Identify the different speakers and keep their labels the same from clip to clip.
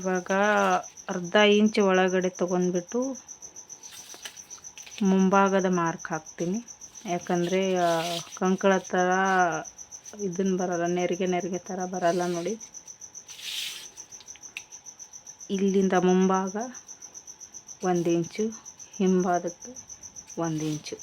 Speaker 1: ಇವಾಗ ಅರ್ಧ ಇಂಚ್ ಒಳಗಡೆ ತೊಗೊಂಡ್ಬಿಟ್ಟು ಮುಂಭಾಗದ ಮಾರ್ಕ್ ಹಾಕ್ತೀನಿ. ಯಾಕಂದರೆ ಕಂಕಳ ಥರ ಇದನ್ನು ಬರಲ್ಲ, ನೆರಿಗೆ ಥರ ಬರಲ್ಲ ನೋಡಿ. ಇಲ್ಲಿಂದ ಮುಂಭಾಗ 1 ಇಂಚು, ಹಿಂಭಾಗಕ್ಕೆ 1 ಇಂಚು.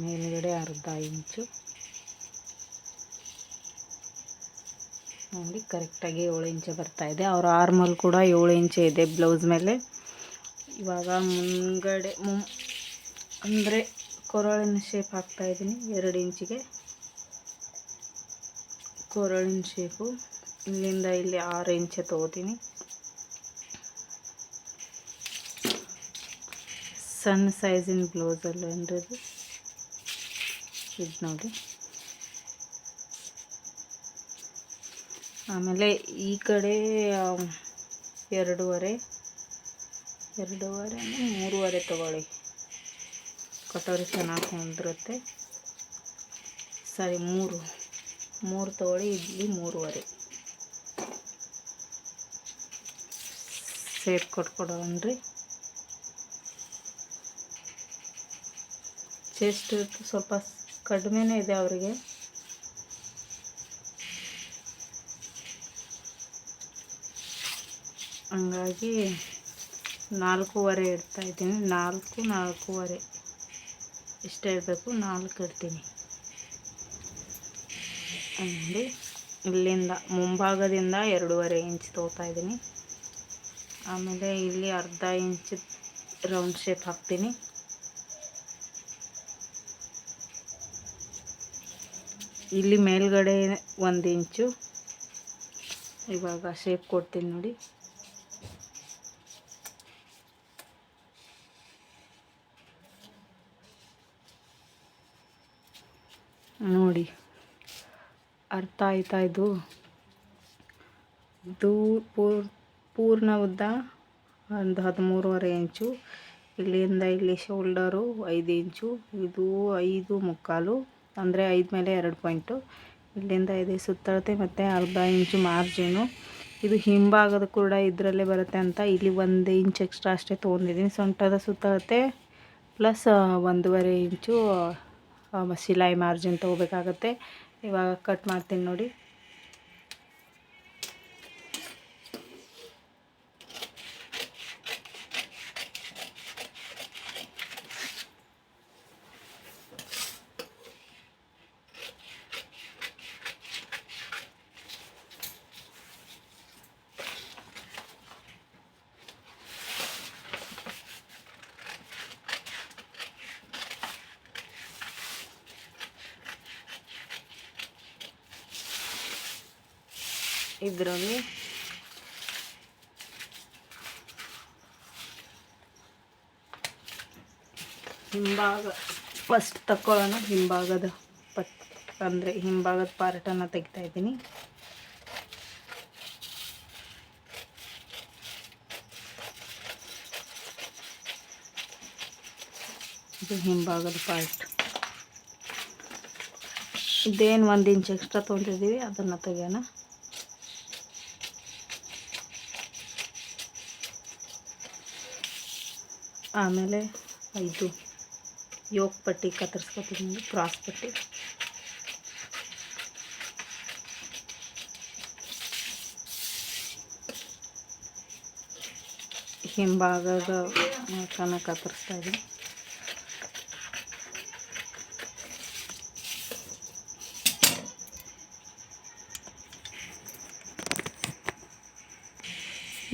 Speaker 1: ಮೇಲ್ಗಡೆ ಅರ್ಧ ಇಂಚು ನೋಡಿ, ಕರೆಕ್ಟಾಗಿ 7 ಇಂಚು ಬರ್ತಾಯಿದೆ. ಅವ್ರ ಆರ್ಮಲ್ ಕೂಡ 7 ಇಂಚೆ ಇದೆ ಬ್ಲೌಸ್ ಮೇಲೆ. ಇವಾಗ ಮುಂಗಡೆ ಅಂದರೆ ಕೊರಳಿನ ಶೇಪ್ ಹಾಕ್ತಾಯಿದ್ದೀನಿ. 2 ಇಂಚಿಗೆ ಕೊರಳಿನ ಶೇಪು. ಇಲ್ಲಿಂದ ಇಲ್ಲಿ 6 ಇಂಚೆ ತೊಗೋತೀನಿ. ಸಣ್ಣ ಸೈಜಿನ ಬ್ಲೌಸಲ್ಲಿ ಅಂದ್ರದು ಇದು ನೋಡಿ. ಆಮೇಲೆ ಈ ಕಡೆ 2.5 3.5 ತೊಗೊಳ್ಳಿ. ಕಟೋರಿ ಚೆನ್ನಾಗಿ ಹೊಂದಿರುತ್ತೆ. ಸರಿ, 3 ತೊಗೊಳ್ಳಿ. ಇಲ್ಲಿ 3.5 ಸೇಪ್ ಕೊಟ್ಕೊಡೋಣ್ರಿ. ಚೆಸ್ಟ್ ಸ್ವಲ್ಪ ಕಡಿಮೆನೇ ಇದೆ ಅವರಿಗೆ. ಹಂಗಾಗಿ 4.5 ಇಡ್ತಾಯಿದ್ದೀನಿ. 4.5 ಇಷ್ಟೇ ಇರಬೇಕು. 4 ಇಡ್ತೀನಿ. ನೋಡಿ, ಇಲ್ಲಿಂದ ಮುಂಭಾಗದಿಂದ 2.5 ಇಂಚ್ ತೊಗೊತಾಯಿದ್ದೀನಿ. ಆಮೇಲೆ ಇಲ್ಲಿ ಅರ್ಧ ಇಂಚ್ ರೌಂಡ್ ಶೇಪ್ ಹಾಕ್ತೀನಿ. ಇಲ್ಲಿ ಮೇಲ್ಗಡೆ 1 ಇಂಚು. ಇವಾಗ ಶೇಪ್ ಕೊಡ್ತೀನಿ ನೋಡಿ. ನೋಡಿ, ಅರ್ಥ ಆಯ್ತಾ? ಇದು ಪೂರ್ಣ ಉದ್ದ ಒಂದು 13.5 ಇಂಚು. ಇಲ್ಲಿಂದ ಇಲ್ಲಿ ಶೋಲ್ಡರು 5 ಇಂಚು. ಇದು 5.75, ಅಂದರೆ 5 ಮೇಲೆ 2 ಪಾಯಿಂಟು. ಇಲ್ಲಿಂದ ಇದೆ ಸುತ್ತಳತೆ ಮತ್ತು ಅರ್ಧ ಇಂಚು ಮಾರ್ಜಿನು. ಇದು ಹಿಂಭಾಗದ ಕೂಡ ಇದರಲ್ಲೇ ಬರುತ್ತೆ ಅಂತ ಇಲ್ಲಿ 1 ಇಂಚ್ ಎಕ್ಸ್ಟ್ರಾ ಅಷ್ಟೇ ತೊಗೊಂಡಿದ್ದೀನಿ. ಸೊಂಟದ ಸುತ್ತಳತೆ ಪ್ಲಸ್ 1.5 ಇಂಚು ಸಿಲಾಯಿ ಮಾರ್ಜಿನ್ ತೊಗೋಬೇಕಾಗತ್ತೆ. ಇವಾಗ ಕಟ್ ಮಾಡ್ತೀನಿ ನೋಡಿ. ಇದರಲ್ಲಿ ಹಿಂಭಾಗ ಫಸ್ಟ್ ತಗೊಳ್ಳೋಣ. ಹಿಂಭಾಗದ ಅಂದರೆ ಹಿಂಭಾಗದ ಪಾರ್ಟನ್ನು ತೆಗಿತಾ ಇದ್ದೀನಿ. ಇದು ಹಿಂಭಾಗದ ಪಾರ್ಟ್. ಇದೇನು 1 ಇಂಚ್ ಎಕ್ಸ್ಟ್ರಾ ತೊಗೊಂಡಿದ್ದೀವಿ ಅದನ್ನು ತೆಗೆಯೋಣ. ಆಮೇಲೆ ಇದು ಯೋಕ್ ಪಟ್ಟಿ ಕತ್ತರಿಸ್ಕೊತೀನಿ, ಕ್ರಾಸ್ ಪಟ್ಟಿ. ಹಿಂಭಾಗದ ಮಾರ್ಕನ್ನು ಕತ್ತರಿಸ್ತಾ ಇದ್ದೀನಿ.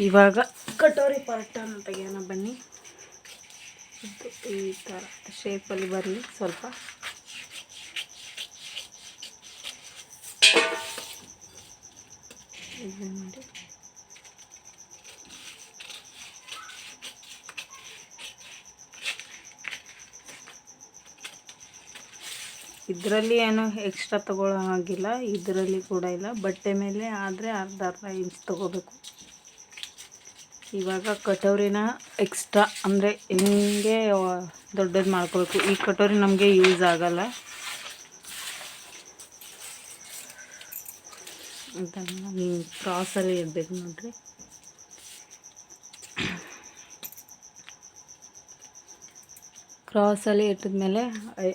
Speaker 1: ಇವಾಗ ಕಟೋರಿ ಪಾರ್ಟನ್ನು ತೆಗೆಯೋಣ ಬನ್ನಿ. ಈ ಥರ ಶೇಪಲ್ಲಿ ಬರಲಿ ಸ್ವಲ್ಪ. ಇದು ನೋಡಿ, ಇದರಲ್ಲಿ ಏನೋ ಎಕ್ಸ್ಟ್ರಾ ತೊಗೊಳ್ಳೋ ಹಾಗಿಲ್ಲ, ಇದರಲ್ಲಿ ಕೂಡ ಇಲ್ಲ. ಬಟ್ಟೆ ಮೇಲೆ ಆದರೆ ಅರ್ಧ ಅರ್ಧ ಇಂಚ್ ತೊಗೋಬೇಕು. ಇವಾಗ ಕಟೋರಿನ ಎಕ್ಸ್ಟ್ರಾ ಅಂದರೆ ಹಿಂಗೆ ದೊಡ್ಡದು ಮಾಡ್ಕೋಬೇಕು. ಈ ಕಟೋರಿ ನಮಗೆ ಯೂಸ್ ಆಗಲ್ಲ, ಅದನ್ನು ಕ್ರಾಸಲ್ಲಿ ಇಡಬೇಕು ನೋಡಿರಿ. ಕ್ರಾಸಲ್ಲಿ ಇಟ್ಟಿದ್ಮೇಲೆ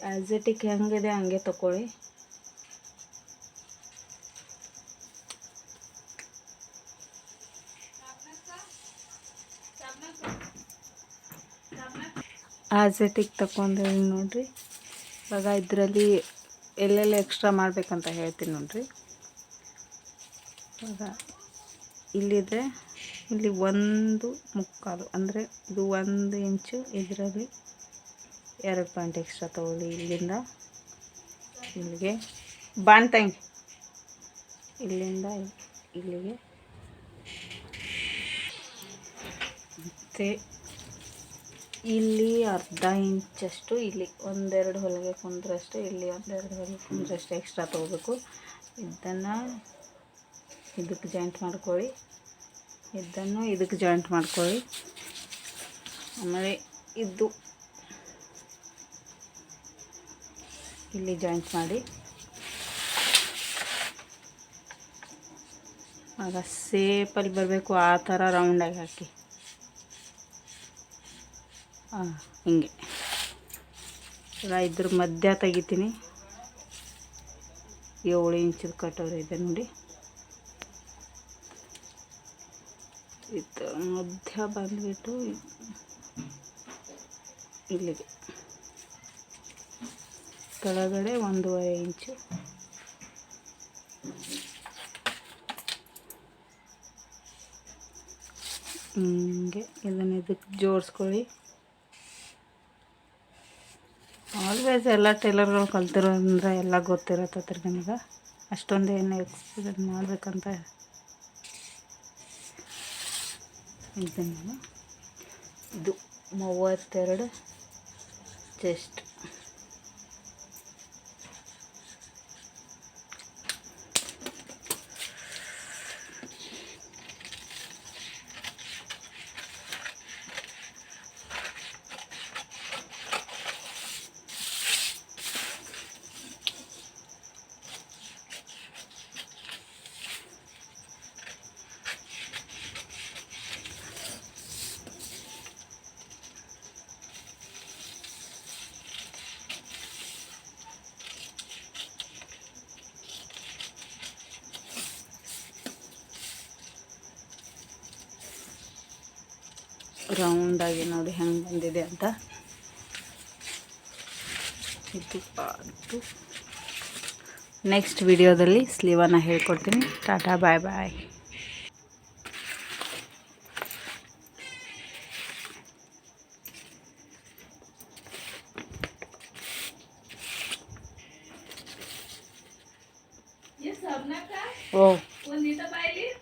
Speaker 1: ಆ್ಯಸ್ ಇಟ್ ಈಸ್ ಹೆಂಗಿದೆ ಹಂಗೆ ತೊಗೊಳ್ಳಿ. ಆ್ಯಸ್ ಇಟ್ ಈಸ್ ತಗೊಂಡು ನೋಡಿರಿ. ಇವಾಗ ಇದರಲ್ಲಿ ಎಲ್ಲೆಲ್ಲ ಎಕ್ಸ್ಟ್ರಾ ಮಾಡಬೇಕಂತ ಹೇಳ್ತೀನಿ ನೋಡಿರಿ. ಇವಾಗ ಇಲ್ಲಿದೆ, ಇಲ್ಲಿ 1.25 ಅಂದರೆ ಇದು 1 ಇಂಚು, ಇದರಲ್ಲಿ 2 ಪಾಯಿಂಟ್ ಎಕ್ಸ್ಟ್ರಾ ತೊಗೊಳ್ಳಿ. ಇಲ್ಲಿಂದ ಇಲ್ಲಿಗೆ ಬಾಣ್ತಂಗೆ, ಇಲ್ಲಿಂದ ಇಲ್ಲಿಗೆ. ಮತ್ತು ಇಲ್ಲಿ ಅರ್ಧ ಇಂಚಷ್ಟು, ಇಲ್ಲಿ 1-2 ಹೊಲಿಗೆ ಕುಂದ್ರಷ್ಟು, ಇಲ್ಲಿ 1-2 ಹೊಲಿಗೆ ಕುಂದ್ರಷ್ಟು ಎಕ್ಸ್ಟ್ರಾ ತೊಗೋಬೇಕು. ಇದನ್ನು ಇದಕ್ಕೆ ಜಾಯಿಂಟ್ ಮಾಡ್ಕೊಳ್ಳಿ, ಇದನ್ನು ಇದಕ್ಕೆ ಜಾಯಿಂಟ್ ಮಾಡ್ಕೊಳ್ಳಿ. ಆಮೇಲೆ ಇದು ಇಲ್ಲಿ ಜಾಯಿಂಟ್ ಮಾಡಿ. ಆಗ ಸೇಪಲ್ಲಿ ಬರಬೇಕು, ಆ ಥರ ರೌಂಡಾಗಿ ಹಾಕಿ. ಹಿಂಗೆ. ಈಗ ಇದ್ರ ಮಧ್ಯ ತೆಗಿತೀನಿ. 7 ಇಂಚದ ಕಟೋರಿ ಇದೆ ನೋಡಿ. ಇದು ಮಧ್ಯ ಬಂದುಬಿಟ್ಟು ಇಲ್ಲಿಗೆ ಕೆಳಗಡೆ 1.5 ಇಂಚು. ಹಿಂಗೆ ಇದನ್ನು ಇದಕ್ಕೆ ಜೋಡಿಸ್ಕೊಳ್ಳಿ. ಆಲ್ವೇಸ್ ಎಲ್ಲ ಟೈಲರ್ಗಳು ಕಲ್ತಿರೋ ಅಂದರೆ ಎಲ್ಲ ಗೊತ್ತಿರತ್ತೆ ನಿಮಗೆ, ಅಷ್ಟೊಂದು ಏನು ಎಕ್ಸ್ಪೀರಿಯನ್ಸ್ ಮಾಡಬೇಕಂತ ಇದನ್ನು. ಇದು 32 ಚೆಸ್ಟ್. ರೌಂಡಾಗಿ ನೋಡಿ ಹೆಂಗೆ ಬಂದಿದೆ ಅಂತ. ಇದು ನೆಕ್ಸ್ಟ್ ವಿಡಿಯೋದಲ್ಲಿ ಸ್ಲೀವನ್ನು ಹೇಳ್ಕೊಡ್ತೀನಿ. ಟಾಟಾ, ಬಾಯ್ ಬಾಯ್. ಓ